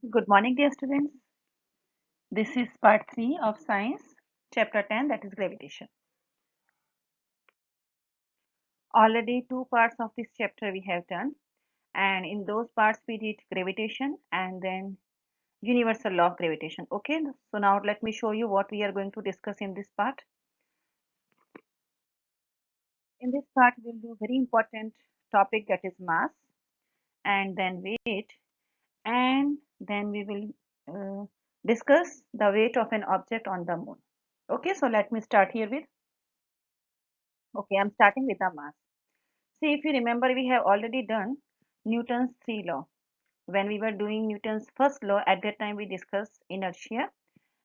Good morning, dear students. This is part 3 of science, chapter 10, that is gravitation. Already two parts of this chapter we have done, and in those parts we did gravitation and then universal law of gravitation. Okay, so now let me show you what we are going to discuss in this part. In this part, we'll do very important topic, that is mass, and then weight, and then we will discuss the weight of an object on the moon. Okay, so let me start here with, okay, I'm starting with the mass. See, if you remember, we have already done Newton's three law. When we were doing Newton's first law, at that time we discussed inertia,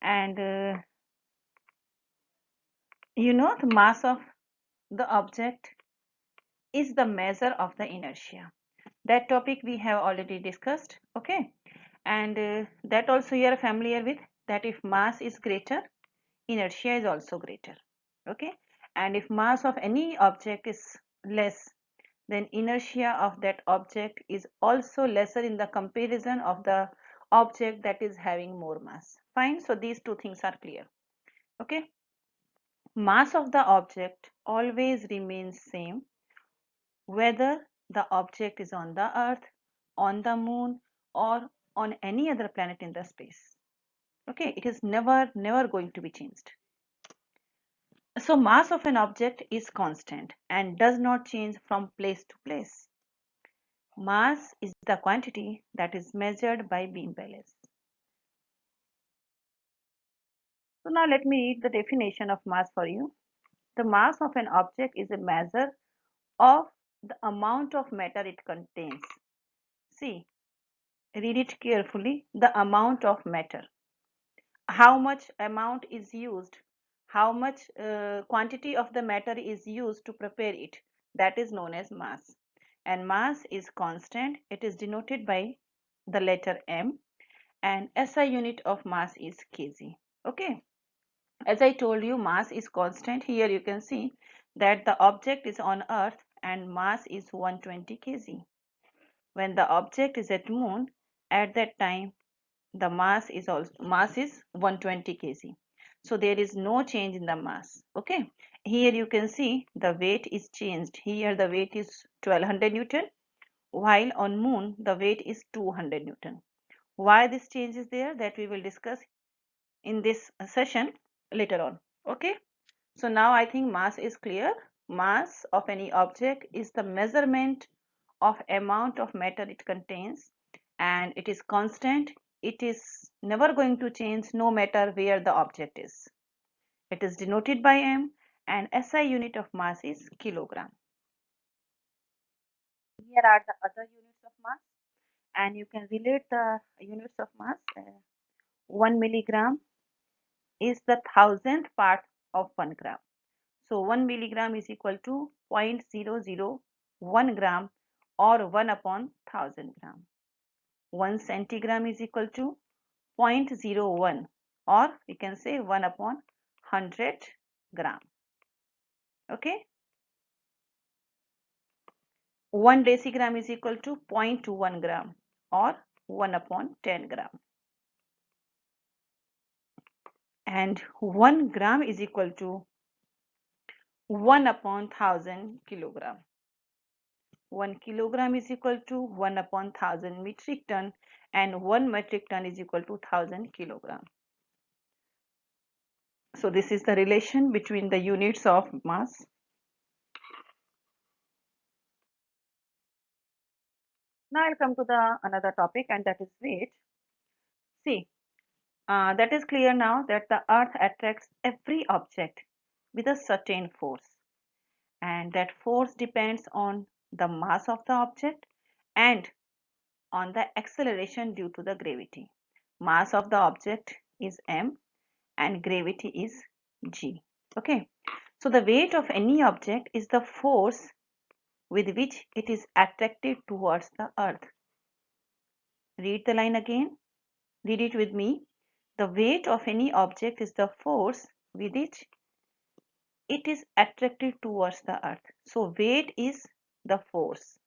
and the mass of the object is the measure of the inertia. That topic we have already discussed, okay? And that also you are familiar with, that if mass is greater, inertia is also greater, okay? And if mass of any object is less, then inertia of that object is also lesser in the comparison of the object that is having more mass. Fine, so these two things are clear. Okay, mass of the object always remains same whether the object is on the earth, on the moon, or on any other planet in the space. Okay, it is never going to be changed. So mass of an object is constant and does not change from place to place. Mass is the quantity that is measured by beam balance. So now let me read the definition of mass for you. The mass of an object is a measure of the amount of matter it contains. See, read it carefully. The amount of matter. How much amount is used, how much quantity of the matter is used to prepare it. That is known as mass. And mass is constant. It is denoted by the letter m, and SI unit of mass is kg. Okay, as I told you, mass is constant. Here you can see that the object is on earth and mass is 120 kg. When the object is at moon, at that time the mass is 120 kg. So there is no change in the mass. Okay, here you can see the weight is changed. Here the weight is 1200 newton, while on moon the weight is 200 newton. Why this change is there, that we will discuss in this session later on. Okay, so now I think mass is clear. Mass of any object is the measurement of amount of matter it contains, and it is constant. It is never going to change no matter where the object is. It is denoted by m, and SI unit of mass is kilogram. Here are the other units of mass, and you can relate the units of mass. 1 milligram is the thousandth part of 1 gram. So 1 milligram is equal to 0.001 gram, or 1 upon 1000 gram. 1 centigram is equal to 0.01, or we can say 1 upon 100 gram. Okay. 1 decigram is equal to 0.21 gram, or 1 upon 10 gram. And 1 gram is equal to 1 upon 1000 kilogram. 1 kilogram is equal to 1 upon 1000 metric ton, and 1 metric ton is equal to 1000 kilogram. So this is the relation between the units of mass. Now I'll come to the another topic, and that is weight. See, that is clear now that the earth attracts every object with a certain force, and that force depends on the mass of the object and on the acceleration due to the gravity. Mass of the object is m and gravity is g. Okay, so the weight of any object is the force with which it is attracted towards the earth. Read the line again. Read it with me. The weight of any object is the force with which it is attracted towards the earth. So weight is the force.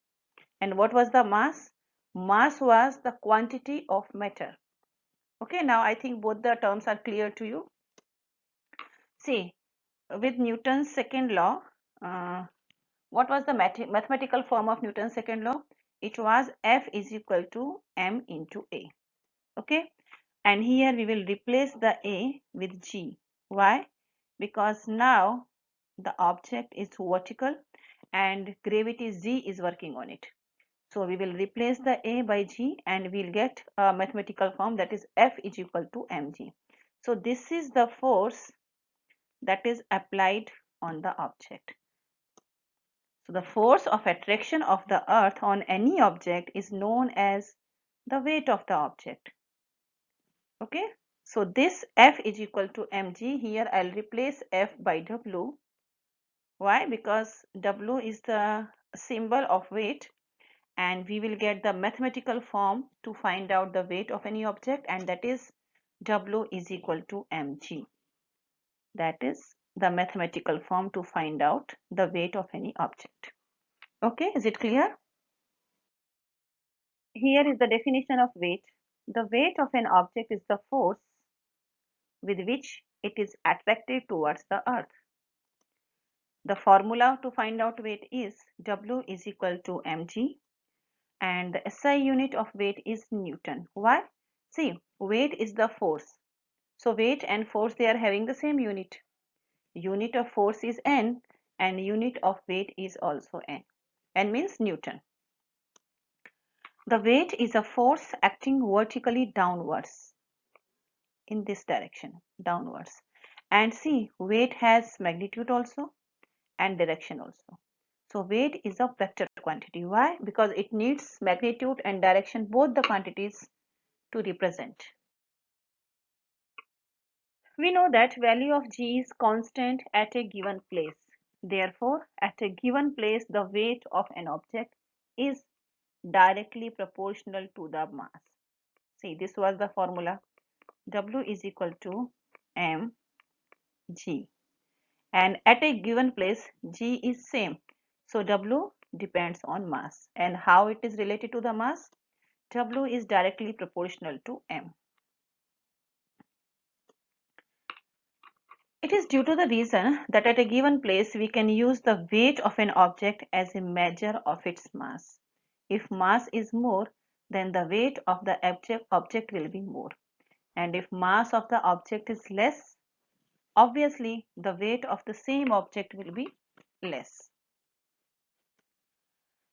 And what was the mass? Mass was the quantity of matter. Okay, now I think both the terms are clear to you. See, with Newton's second law, uh, what was the mathematical form of Newton's second law? It was F is equal to m into A. Okay, and here we will replace the A with G. Why? Because now the object is vertical and gravity Z is working on it. So we will replace the A by G and we'll get a mathematical form, that is F is equal to mg. So this is the force that is applied on the object. So the force of attraction of the earth on any object is known as the weight of the object. Okay, so this F is equal to mg. Here I'll replace F by W. Why? Because W is the symbol of weight, and we will get the mathematical form to find out the weight of any object, and that is W is equal to mg. That is the mathematical form to find out the weight of any object. Okay, is it clear? Here is the definition of weight. The weight of an object is the force with which it is attracted towards the earth. The formula to find out weight is W is equal to mg, and the SI unit of weight is Newton. Why? See, weight is the force. So weight and force, they are having the same unit. Unit of force is N and unit of weight is also N. N means Newton. The weight is a force acting vertically downwards, in this direction, downwards. And see, weight has magnitude also and direction also. So weight is a vector quantity. Why? Because it needs magnitude and direction, both the quantities, to represent. We know that value of g is constant at a given place. Therefore, at a given place, the weight of an object is directly proportional to the mass. See, this was the formula. W is equal to mg. And at a given place, g is same. So W depends on mass. And how it is related to the mass? W is directly proportional to m. It is due to the reason that at a given place we can use the weight of an object as a measure of its mass. If mass is more, then the weight of the object will be more. And if mass of the object is less, obviously the weight of the same object will be less.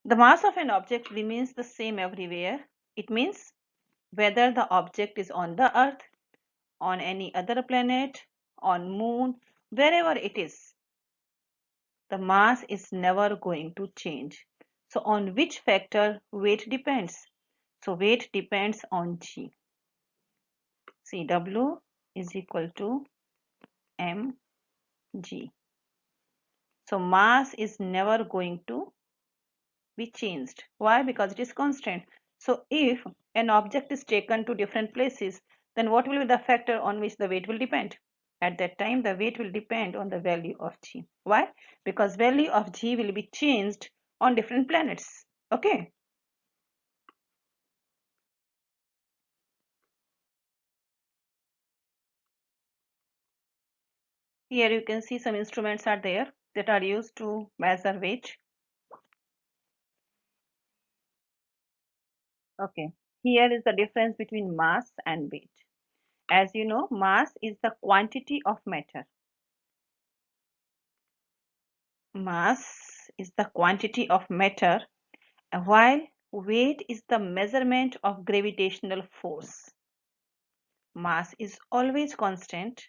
The mass of an object remains the same everywhere. It means whether the object is on the earth, on any other planet, on moon, wherever it is, the mass is never going to change. So on which factor weight depends? So weight depends on G. See, W is equal to mg. So mass is never going to be changed. Why? Because it is constant. So if an object is taken to different places, then what will be the factor on which the weight will depend? At that time, the weight will depend on the value of G. Why? Because value of G will be changed on different planets. Okay. Here you can see some instruments are there that are used to measure weight. Okay. Here is the difference between mass and weight. As you know, mass is the quantity of matter. Mass is the quantity of matter, while weight is the measurement of gravitational force. Mass is always constant,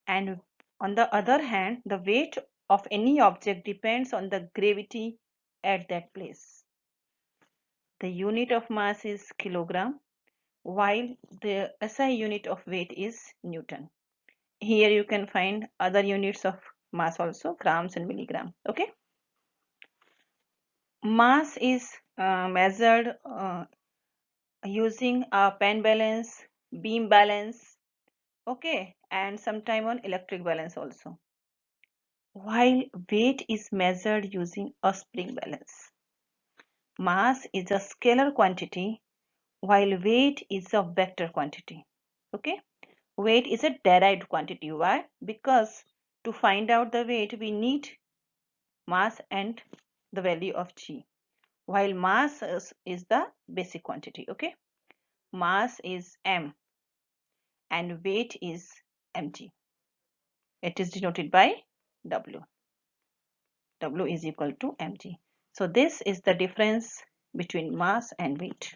and on the other hand, the weight of any object depends on the gravity at that place. The unit of mass is kilogram, while the SI unit of weight is Newton. Here you can find other units of mass also, grams and milligram. Okay. Mass is measured using a pen balance, beam balance, okay, and sometime on electric balance also. While weight is measured using a spring balance. Mass is a scalar quantity while weight is a vector quantity. Okay, weight is a derived quantity. Why? Because to find out the weight we need mass and the value of g, while mass is the basic quantity. Okay, mass is m and weight is mg. It is denoted by w. W is equal to mg. So this is the difference between mass and weight.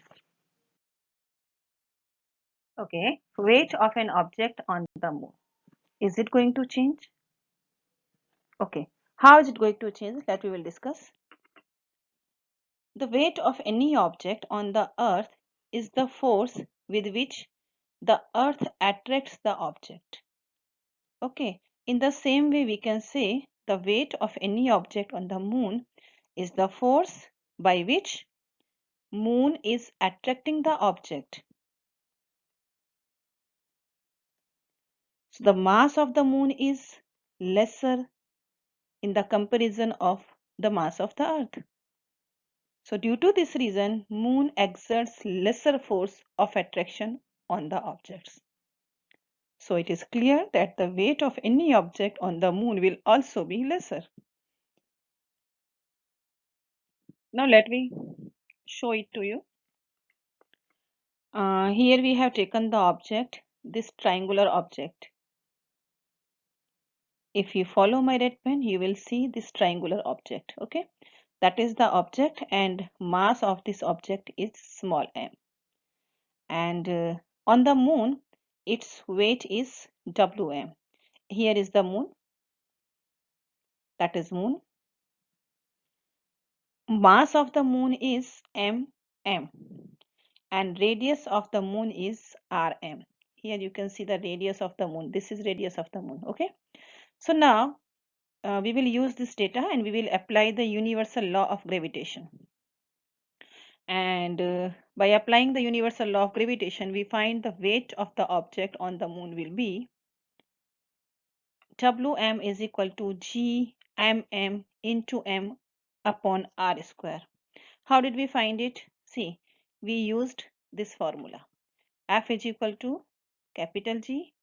Okay, weight of an object on the moon. Is it going to change? Okay, how is it going to change? That we will discuss. The weight of any object on the earth is the force with which the earth attracts the object. Okay, in the same way we can say the weight of any object on the moon is the force by which moon is attracting the object. So the mass of the moon is lesser in the comparison of the mass of the earth. So due to this reason, moon exerts lesser force of attraction on the objects. So it is clear that the weight of any object on the moon will also be lesser. Now let me show it to you. Here we have taken the object, this triangular object. If you follow my red pen, you will see this triangular object. Okay, that is the object and mass of this object is small m. And on the moon, its weight is Wm. Here is the moon, that is moon. Mass of the moon is m, and radius of the moon is rm. Here you can see the radius of the moon. This is radius of the moon. Okay, so now we will use this data and we will apply the universal law of gravitation. And by applying the universal law of gravitation, we find the weight of the object on the moon will be Wm is equal to Gmm into m upon r square. How did we find it? See, we used this formula. F is equal to capital G,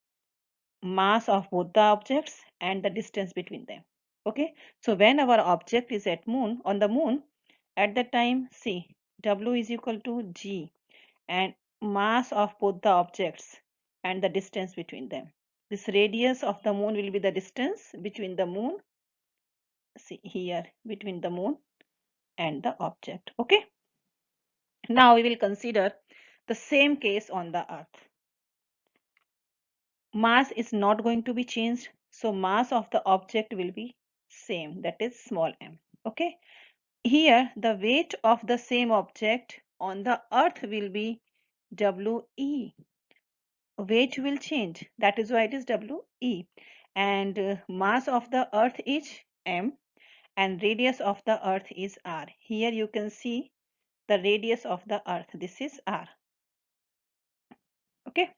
mass of both the objects and the distance between them. Okay, so when our object is on the moon, at that time, see, W is equal to G and mass of both the objects and the distance between them. This radius of the moon will be the distance between the moon, see here, between the moon and the object. Okay, now we will consider the same case on the earth. Mass is not going to be changed, so mass of the object will be same, that is small m. Okay, here the weight of the same object on the earth will be We. Weight will change, that is why it is We, and mass of the earth is m and radius of the earth is r. Here you can see the radius of the earth, this is r. Okay,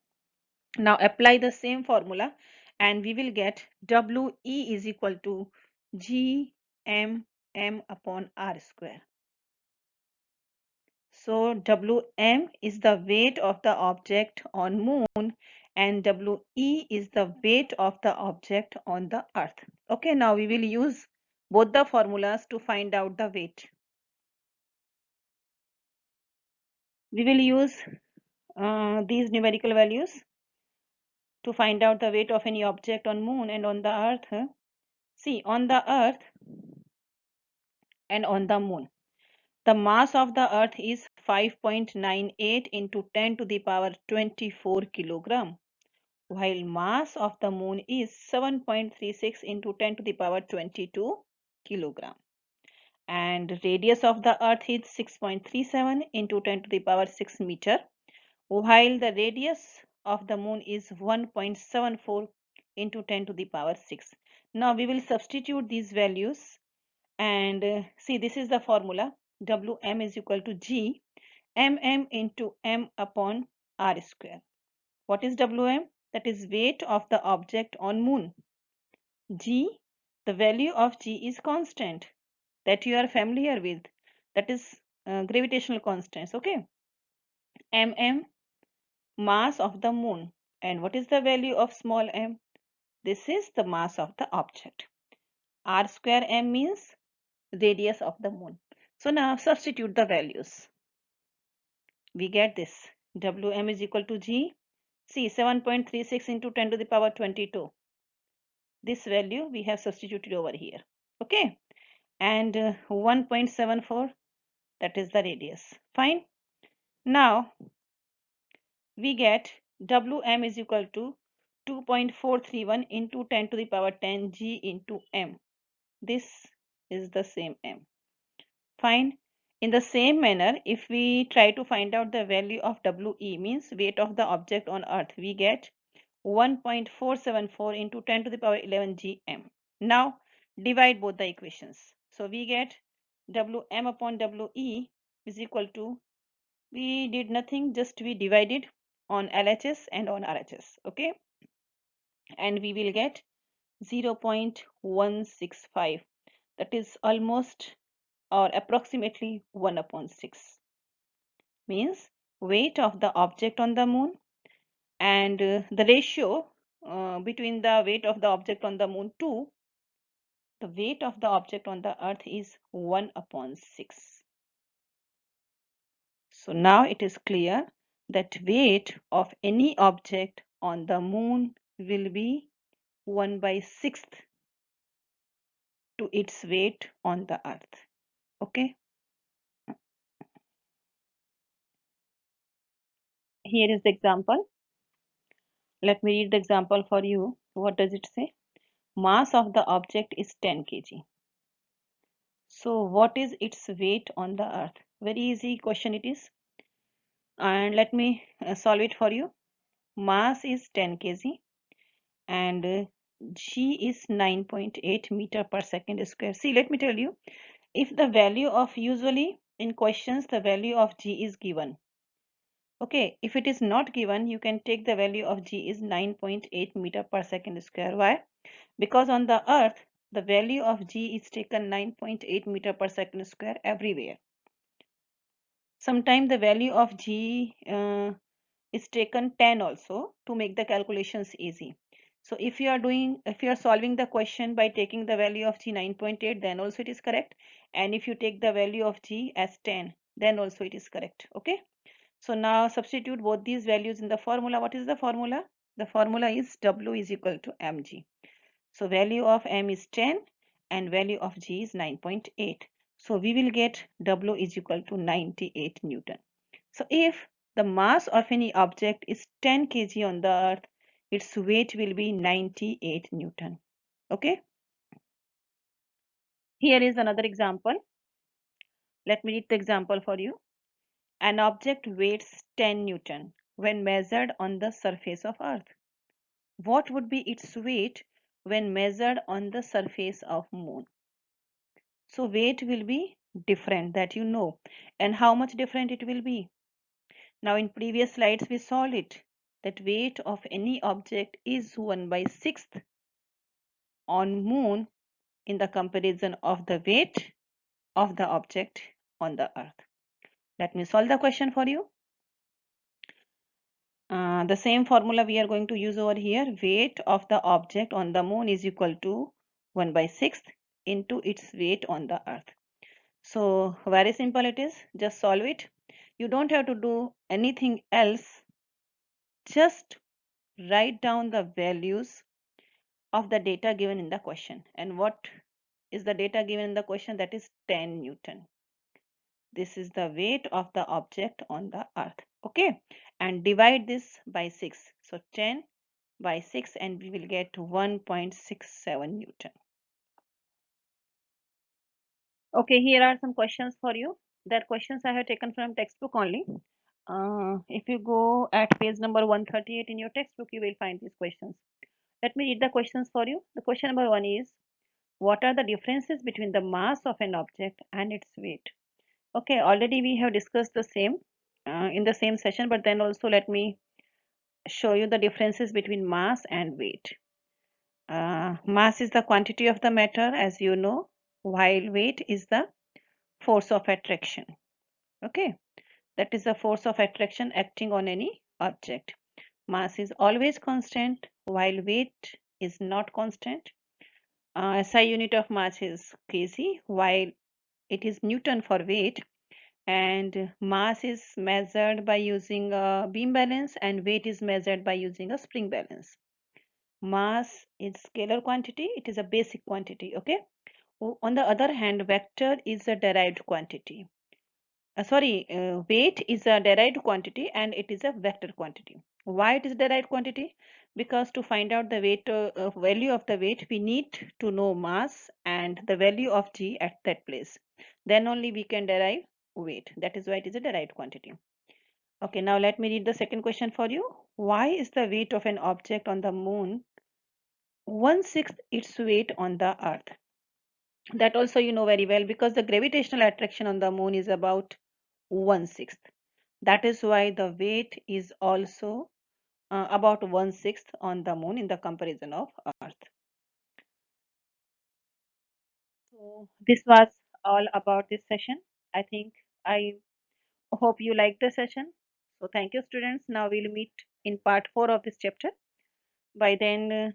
now apply the same formula and we will get We is equal to Gmm upon r square. So Wm is the weight of the object on moon and We is the weight of the object on the earth. Okay, now we will use both the formulas to find out the weight. We will use these numerical values to find out the weight of any object on moon and on the earth. See, on the earth and on the moon, the mass of the earth is 5.98 into 10 to the power 24 kilogram, while mass of the moon is 7.36 into 10 to the power 22 kilogram. And radius of the earth is 6.37 into 10 to the power 6 meter, while the radius of the moon is 1.74 into 10 to the power 6. Now we will substitute these values and see, this is the formula. Wm is equal to G mm into m upon r square. What is Wm? That is weight of the object on moon. G, the value of G is constant that you are familiar with. That is gravitational constants. Okay, mm, mass of the moon. And what is the value of small m? This is the mass of the object. R square m means radius of the moon. So now substitute the values. We get this. Wm is equal to g. See, 7.36 into 10 to the power 22. This value we have substituted over here. Okay. And 1.74, that is the radius. Fine. Now we get Wm is equal to 2.431 into 10 to the power 10 g into m. This is the same m. Fine. In the same manner, if we try to find out the value of We, means weight of the object on earth, we get 1.474 into 10 to the power 11 gm. Now divide both the equations. So we get Wm upon We is equal to, we did nothing, just we divided on LHS and on RHS. Okay, and we will get 0.165, that is almost or approximately 1 upon 6, means weight of the object on the moon, and the ratio between the weight of the object on the moon to the weight of the object on the earth is 1 upon 6. So now it is clear that weight of any object on the moon will be 1 by 6th to its weight on the earth. Okay, here is the example. Let me read the example for you. What does it say? Mass of the object is 10 kg. So what is its weight on the earth? Very easy question it is. And let me solve it for you. Mass is 10 kg and g is 9.8 meter per second square. See, let me tell you, if the value of, usually in questions the value of g is given. Okay, if it is not given, you can take the value of g is 9.8 meter per second square. Why? Because on the earth the value of g is taken 9.8 meter per second square everywhere. Sometimes the value of g is taken 10 also to make the calculations easy. So if you are solving the question by taking the value of g 9.8, then also it is correct. And if you take the value of g as 10, then also it is correct. Okay. So now substitute both these values in the formula. What is the formula? The formula is W is equal to mg. So value of m is 10 and value of g is 9.8. So we will get W is equal to 98 Newton. So if the mass of any object is 10 kg on the earth, its weight will be 98 Newton. Okay. Here is another example. Let me read the example for you. An object weighs 10 Newton when measured on the surface of earth. What would be its weight when measured on the surface of moon? So weight will be different, that you know. And how much different it will be? Now in previous slides we saw it, that weight of any object is 1 by 6th on moon in the comparison of the weight of the object on the earth. Let me solve the question for you. The same formula we are going to use over here. Weight of the object on the moon is equal to 1 by 6th into its weight on the earth. So very simple it is. Just solve it. You don't have to do anything else. Just write down the values of the data given in the question. And what is the data given in the question? That is 10 Newton. This is the weight of the object on the earth. Okay, and divide this by 6. So 10 by 6 and we will get 1.67 Newton. Okay, here are some questions for you. That questions I have taken from textbook only. If you go at page number 138 in your textbook, you will find these questions. Let me read the questions for you. The question number 1 is, what are the differences between the mass of an object and its weight? Okay, already we have discussed the same in the same session, but then also let me show you the differences between mass and weight. Mass is the quantity of the matter, as you know, while weight is the force of attraction. Okay, that is the force of attraction acting on any object. Mass is always constant while weight is not constant. SI unit of mass is kg while it is Newton for weight, and mass is measured by using a beam balance and weight is measured by using a spring balance. Mass is scalar quantity, it is a basic quantity. Okay, on the other hand, vector is a derived quantity. Weight is a derived quantity and it is a vector quantity. Why it is derived quantity? Because to find out the weight value of the weight, we need to know mass and the value of g at that place. Then only we can derive weight. That is why it is a derived quantity. Okay, now let me read the second question for you. Why is the weight of an object on the moon 1/6 its weight on the earth? That also you know very well, because the gravitational attraction on the moon is about 1/6. That is why the weight is also about 1/6 on the moon in the comparison of earth. So this was all about this session. I think I hope you liked the session. So thank you, students. Now we'll meet in part 4 of this chapter. By then,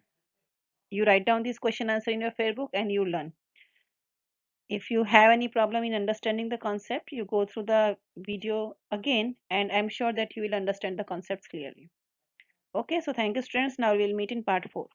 you write down this question answer in your fair book and you learn. If you have any problem in understanding the concept, you go through the video again, and I'm sure that you will understand the concepts clearly. Okay, so thank you, students. Now we'll meet in part 4.